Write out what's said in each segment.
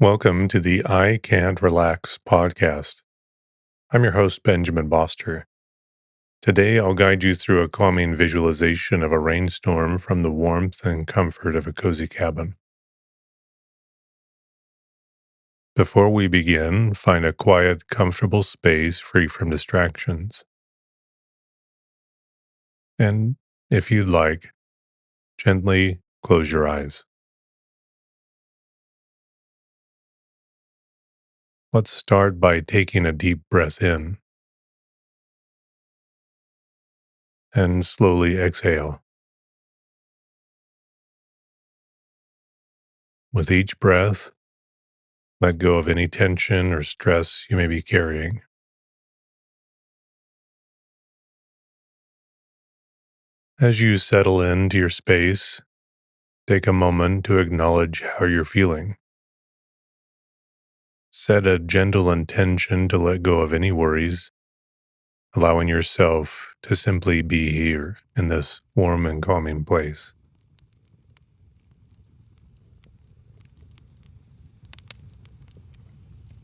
Welcome to the I Can't Relax podcast. I'm your host, Benjamin Boster. Today, I'll guide you through a calming visualization of a rainstorm from the warmth and comfort of a cozy cabin. Before we begin, find a quiet, comfortable space free from distractions. And if you'd like, gently close your eyes. Let's start by taking a deep breath in and slowly exhale. With each breath, let go of any tension or stress you may be carrying. As you settle into your space, take a moment to acknowledge how you're feeling. Set a gentle intention to let go of any worries, allowing yourself to simply be here in this warm and calming place.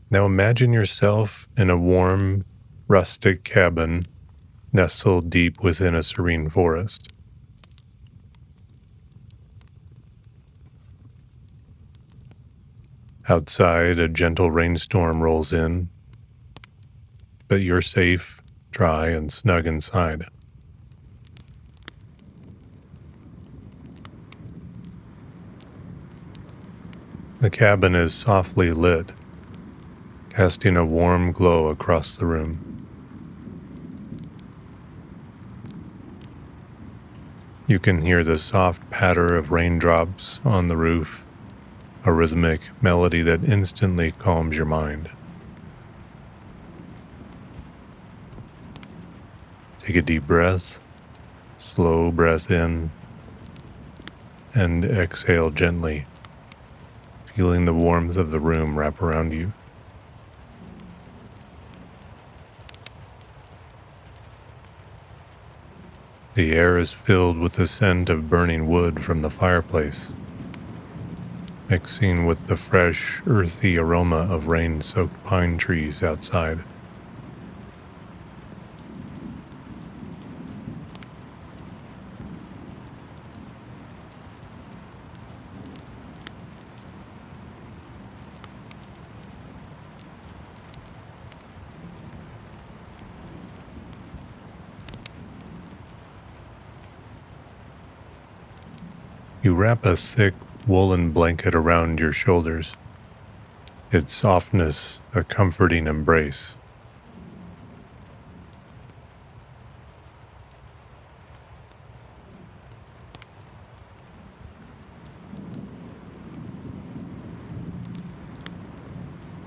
Now imagine yourself in a warm, rustic cabin nestled deep within a serene forest. Outside, a gentle rainstorm rolls in, but you're safe, dry, and snug inside. The cabin is softly lit, casting a warm glow across the room. You can hear the soft patter of raindrops on the roof, a rhythmic melody that instantly calms your mind. Take a deep breath, slow breath in, and exhale gently, feeling the warmth of the room wrap around you. The air is filled with the scent of burning wood from the fireplace, mixing with the fresh, earthy aroma of rain-soaked pine trees outside. You wrap a thick woolen blanket around your shoulders, its softness a comforting embrace.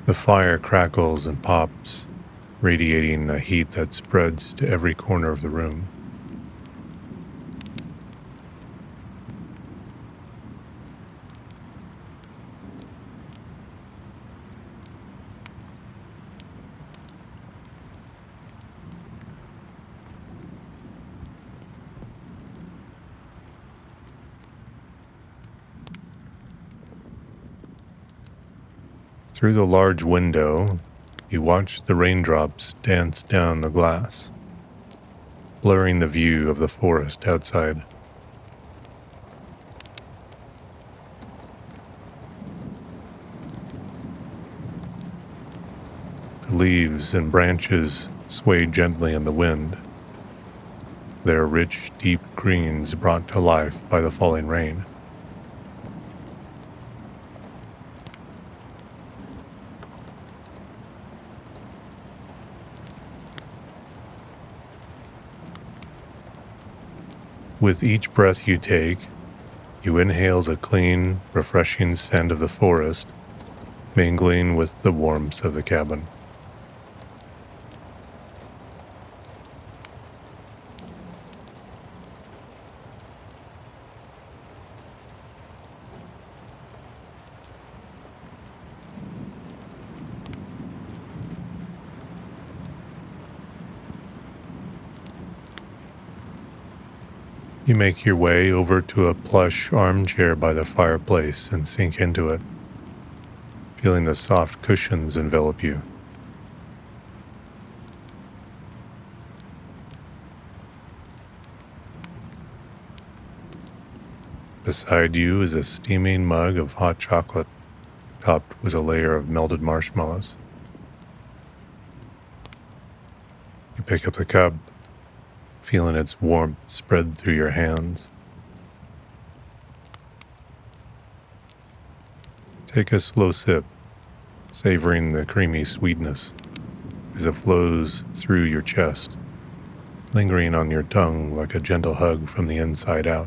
The fire crackles and pops, radiating a heat that spreads to every corner of the room. Through the large window, you watch the raindrops dance down the glass, blurring the view of the forest outside. The leaves and branches sway gently in the wind, their rich, deep greens brought to life by the falling rain. With each breath you take, you inhale the clean, refreshing scent of the forest, mingling with the warmth of the cabin. You make your way over to a plush armchair by the fireplace and sink into it, feeling the soft cushions envelop you. Beside you is a steaming mug of hot chocolate, topped with a layer of melted marshmallows. You pick up the cup, feeling its warmth spread through your hands. Take a slow sip, savoring the creamy sweetness as it flows through your chest, lingering on your tongue like a gentle hug from the inside out.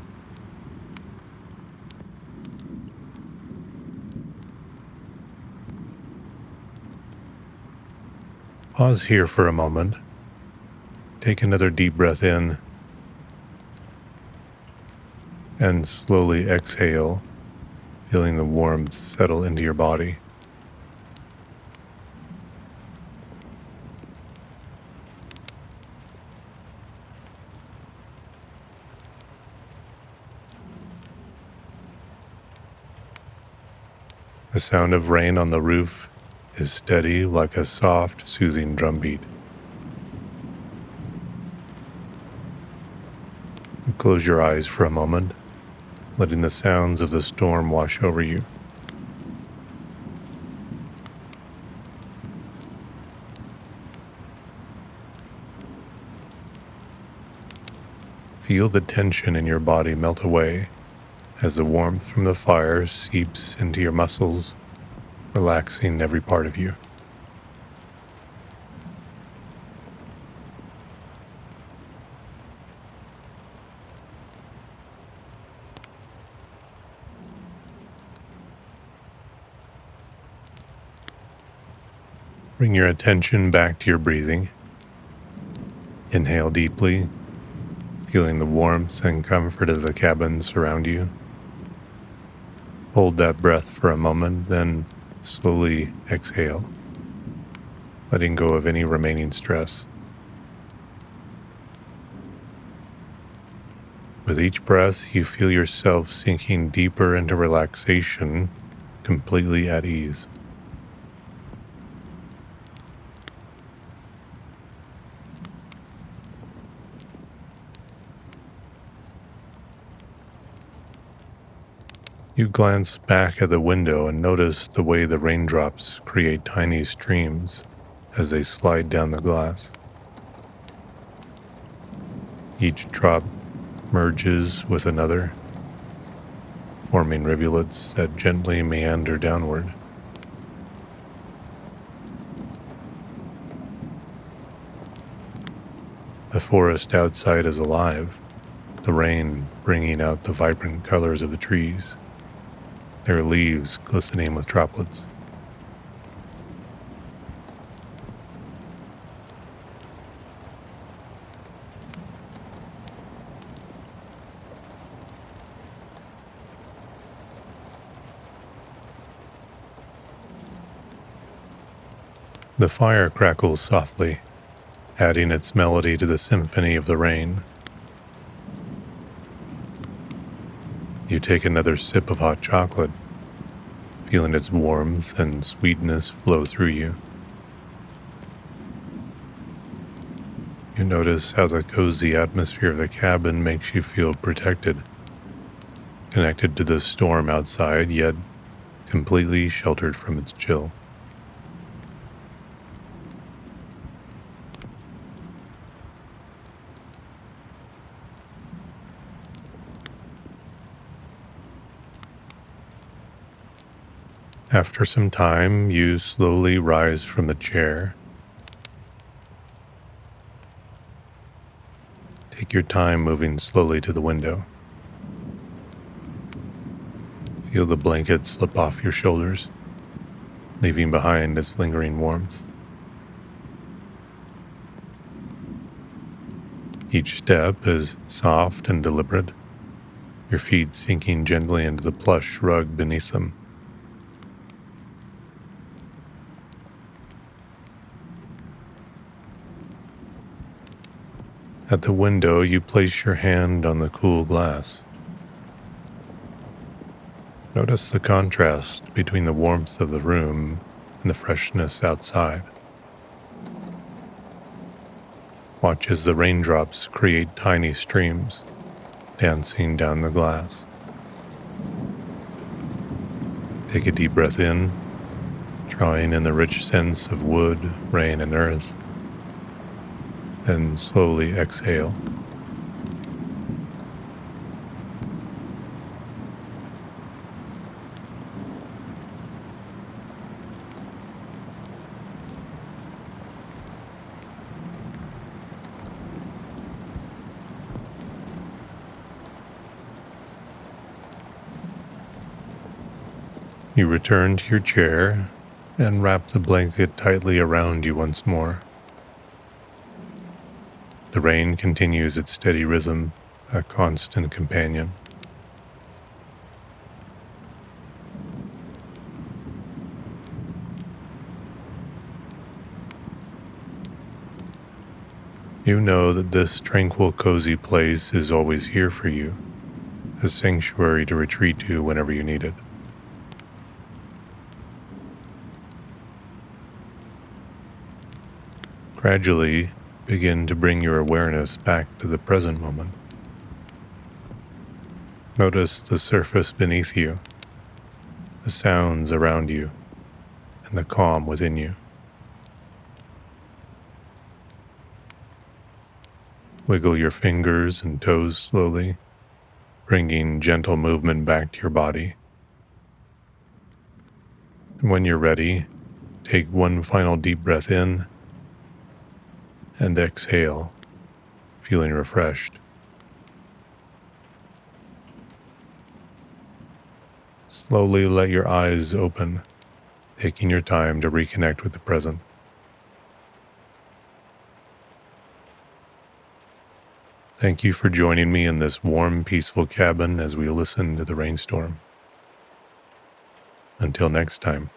Pause here for a moment. Take another deep breath in and slowly exhale, feeling the warmth settle into your body. The sound of rain on the roof is steady like a soft, soothing drumbeat. You close your eyes for a moment, letting the sounds of the storm wash over you. Feel the tension in your body melt away as the warmth from the fire seeps into your muscles, relaxing every part of you. Bring your attention back to your breathing. Inhale deeply, feeling the warmth and comfort of the cabin surround you. Hold that breath for a moment, then slowly exhale, letting go of any remaining stress. With each breath, you feel yourself sinking deeper into relaxation, completely at ease. You glance back at the window and notice the way the raindrops create tiny streams as they slide down the glass. Each drop merges with another, forming rivulets that gently meander downward. The forest outside is alive, the rain bringing out the vibrant colors of the trees, their leaves glistening with droplets. The fire crackles softly, adding its melody to the symphony of the rain. You take another sip of hot chocolate, feeling its warmth and sweetness flow through you. You notice how the cozy atmosphere of the cabin makes you feel protected, connected to the storm outside, yet completely sheltered from its chill. After some time, you slowly rise from the chair. Take your time moving slowly to the window. Feel the blanket slip off your shoulders, leaving behind its lingering warmth. Each step is soft and deliberate, your feet sinking gently into the plush rug beneath them. At the window, you place your hand on the cool glass. Notice the contrast between the warmth of the room and the freshness outside. Watch as the raindrops create tiny streams dancing down the glass. Take a deep breath in, drawing in the rich scents of wood, rain, and earth. Then slowly exhale. You return to your chair and wrap the blanket tightly around you once more. The rain continues its steady rhythm, a constant companion. You know that this tranquil, cozy place is always here for you, a sanctuary to retreat to whenever you need it. Gradually, begin to bring your awareness back to the present moment. Notice the surface beneath you, the sounds around you, and the calm within you. Wiggle your fingers and toes slowly, bringing gentle movement back to your body. And when you're ready, take one final deep breath in and exhale, feeling refreshed. Slowly let your eyes open, taking your time to reconnect with the present. Thank you for joining me in this warm, peaceful cabin as we listen to the rainstorm. Until next time.